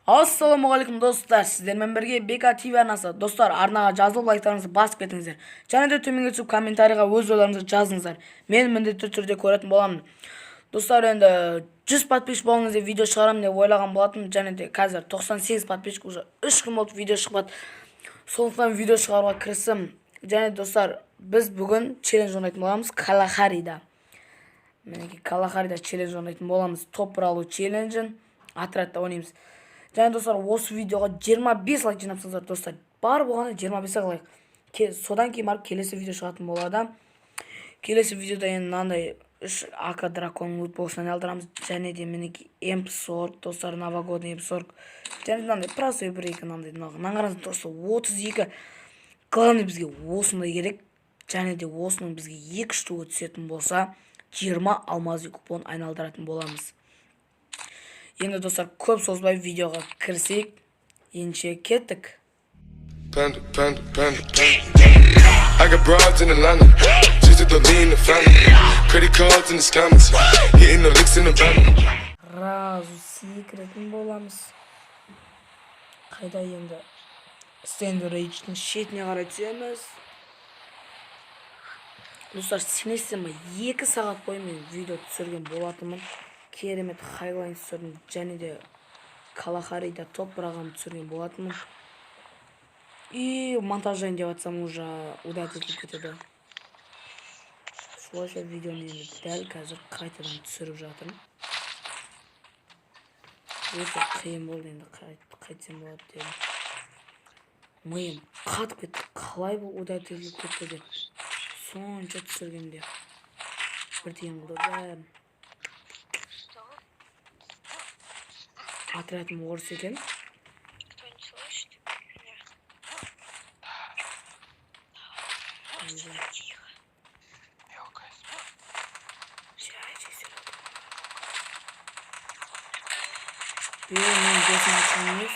Ассалаумағалейкум достар, сіздермен бірге БК ТВ арнасы. Достар, арнаға жазылып лайктарыңызды басып кетіңіздер. Және де төменге түсіп комментарийға өз ойларыңызды жазыңыздар. Мен міндетті түрде көретін боламын. Достар, енді 100 подписчик болыңыз деп видео шығарамын деп ойлаған болатынмын. Және де қазір 98 подписчик, уже 3 күн болды видео шығып. Сондықтан видео шығаруға кірістім. Және достар, біз бүгін челендж орындайтын боламыз Калахарида. Мінекей Калахарида челендж орындайтын боламыз. Топ алу челенджін отрядта ойнаймыз. Және достар, осы видеоға 25 лайк жинапсаңыздар, достар, бар болғаны 25 лайк. Содан кейін барып келесі видео шығатын болады. Келесі видеода енді мынандай 3 АК дракон лут болсын алдырамыз. Және де мінекей М40, достар, новогодний М40. Және мынандай простой бір-екі мынандай қараңыз достар, 32 главный бізге осындай керек. Және де осының бізге 2 штуға түсетін болса, 20 алмаз купон айналдыратын боламыз. Енді достар, көп созбай видеоға кірсек, ендеше кеттік. Panda. I got broads in Atlanta, just to lean the family. Credit cards in the scammers, hitting the licks in the van. Разу секретін боламыз. Қайда енді стенді рейдждің шетіне қарай түсеміз. Достар, сенесіздер ме, 2 сағат бойы мен видео түсірген болатынмын. Керемет хайлайн түсірдім, және де Калахарида топ ағам түсірген болатынмын. И монтаждайын деп атсам уже удалить етіліп кетеді. Солайша видеоны енді дәл қазір қайтадан түсіріп жатырмын. Өте қиын болды, енді қайтсем болады дедім. Миым қатып кетті, қалай бұл удалить етіліп кетті деп. Сонша түсіргенде бірден қылды бәрін. Отрядым орыс екен. Кто не слышит? Тихо. Мен бесін açamыз.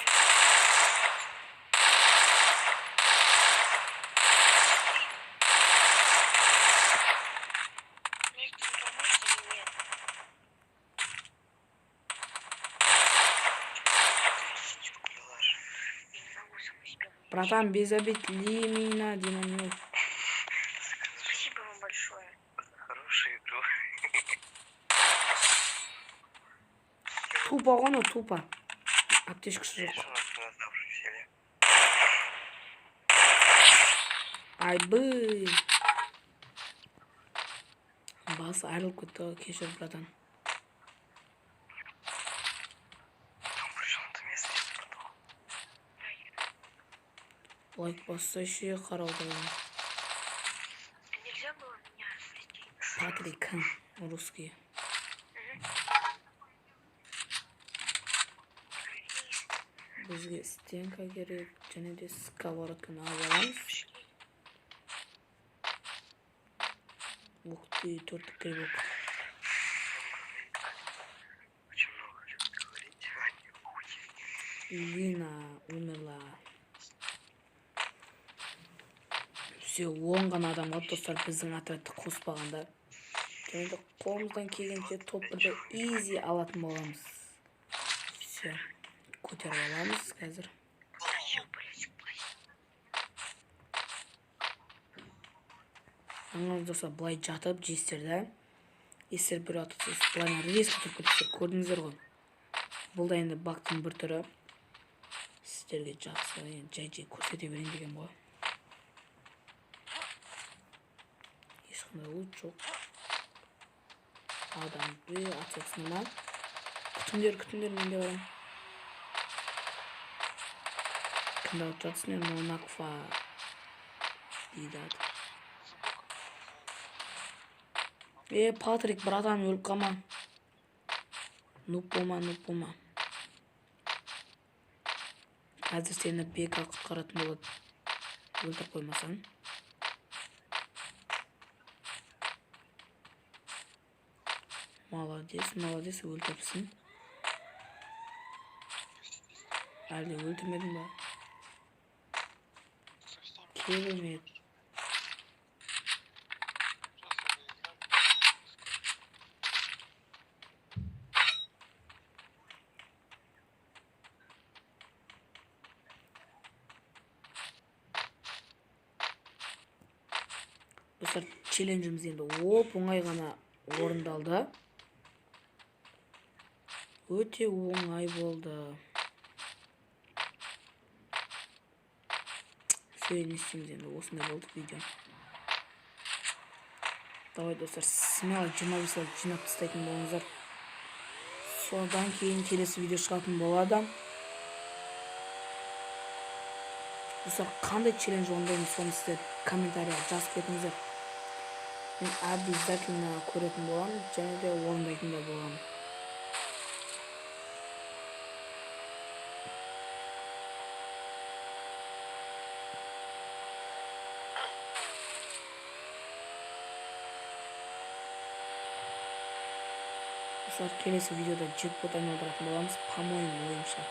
Братан, без обид, лимина, динамит. Спасибо вам большое. Хорошую игру. Тупо ғана, тупо. Аптечкасы жоқ. Айбы. Басы айрылып кетті, кешір, братан. Лайк басса еще қарауды. Нельзя было меня найти. Патрик, русский. Бізге стенка керек, және де сковородканы алып аламыз. Ух ты, 4 грибок. Очень много любит говорить. Лина умерла. Все, 10 ғана адам қалды, достар, біздің отрядты қоспағанда. Және де қолымыздан келгенше топ-1-ді изи алатын боламыз. Все, көтеріп аламыз қазір. Аңыз достар, былай жатып жестерді. Естер бір атысыз, былайна резко тұрып кетістер, көрдіңіздер ғой. Бұл да енді бактың бір түрі. Сіздерге жақсы, жай-жай көрсете берейін деген ғой. Ешқандай лут жоқ. Адам бір атсатсына ма? Күтіндер, мен де барам. Кімді алып жатсын, енді онақфа дейді ады. Патрик, братан, өліп қалма. Нуп болма. Қазір сені БК құтқаратын болады. Өлтіп қоймасаң. Молодец, өлтіпсің. Әлде өлтірмедің ба? Керемет. Достар, челленджіміз енді оңай ғана орындалды. Өте оңай болды. Все, не істейміз енді. Осындай болды видео. Давай, достар, смело 25 лайк жинап тастайтын болыңыздар. Содан кейін келесі видео шығатын болады. Достар, қандай челлендж орындаймыз, соны сіздер комментарияға жазып кетіңіздер. Мен обязательно көретін боламын, және де орындайтын да боламын. Достар, келесі видеода джекпот айналдыратын боламыз, по-моему, ойымша.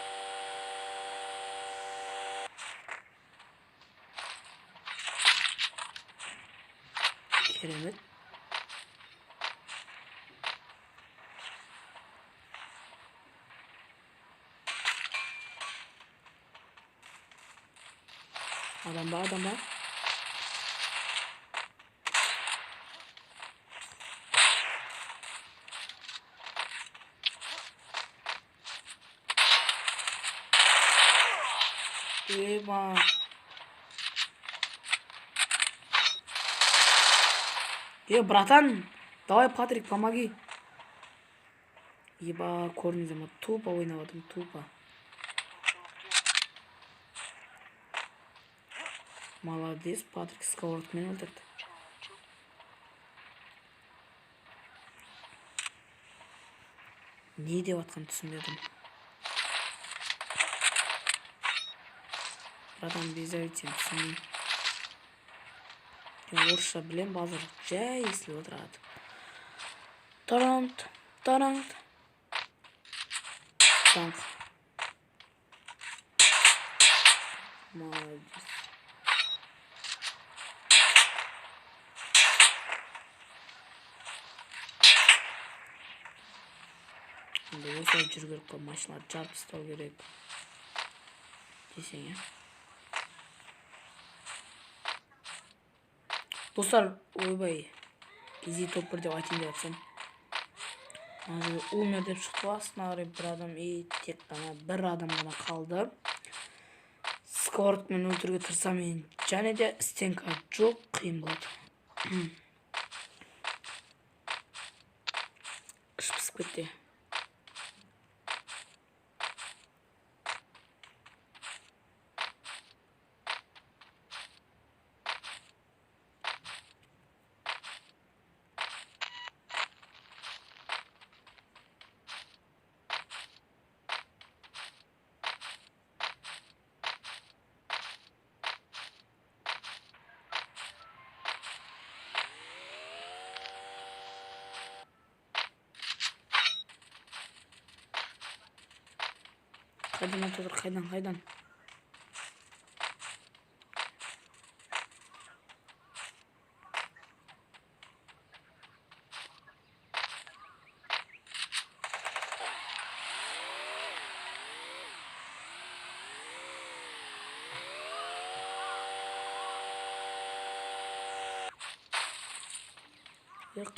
Керемет. Адам ба. Еба. Братан, давай, Патрик, помоги. Еба, көрдіңіздер ма, тупо ойнаватым, тупо. Молодец, Патрик сковородкамен өлтірді. Не деп атқан түсінбедім. Братан, безай сен түсінбеймін. Орысша білем, базар жай естіліп отырады. Тарант. Танк. Молодец. Енді осылай жүру керек қой, машиналарды жарып тастау керек. Десең, Достар, ойбай, изи топ-1 деп айтайын деп атсам. Умер деп шықты астына қарай бір адам, тек қана бір адам ғана қалды. Сковородкамен өлтіруге тырысам, және де стенка жоқ, қиын болады. Іш пысып кетті. Қайдан атыр, қайдан?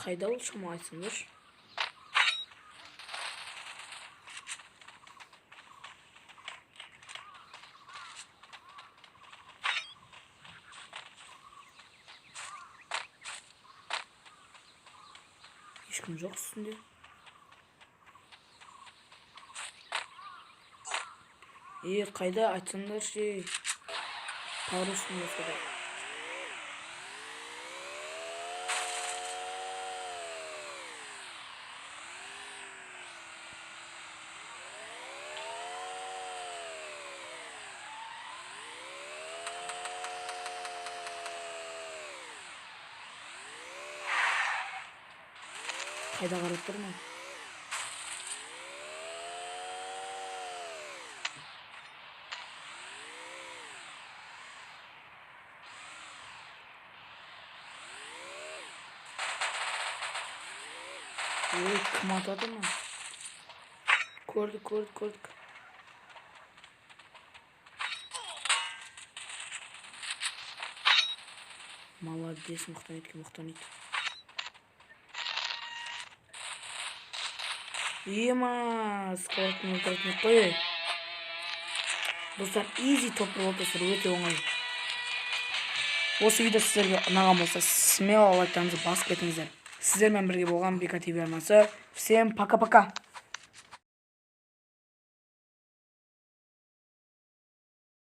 Қайда ол шама айтсыңдар? Ешкім жоқ үстінде. Қайда айтсаңдар ше. Пару үстінде болса да. Қайда қарап тұр ма? Кім атады ма? Көрдік. Молодец, мұқтан ет. Ема, скоротын өлтіретін қой. Достар, изи топ болып достар, өте оңай. Осы видео сіздерге ұнаған болса, смело лайктарыңызды басып кетіңіздер. Сіздермен бірге болған Бека ТВ арнасы. Всем пока-пока.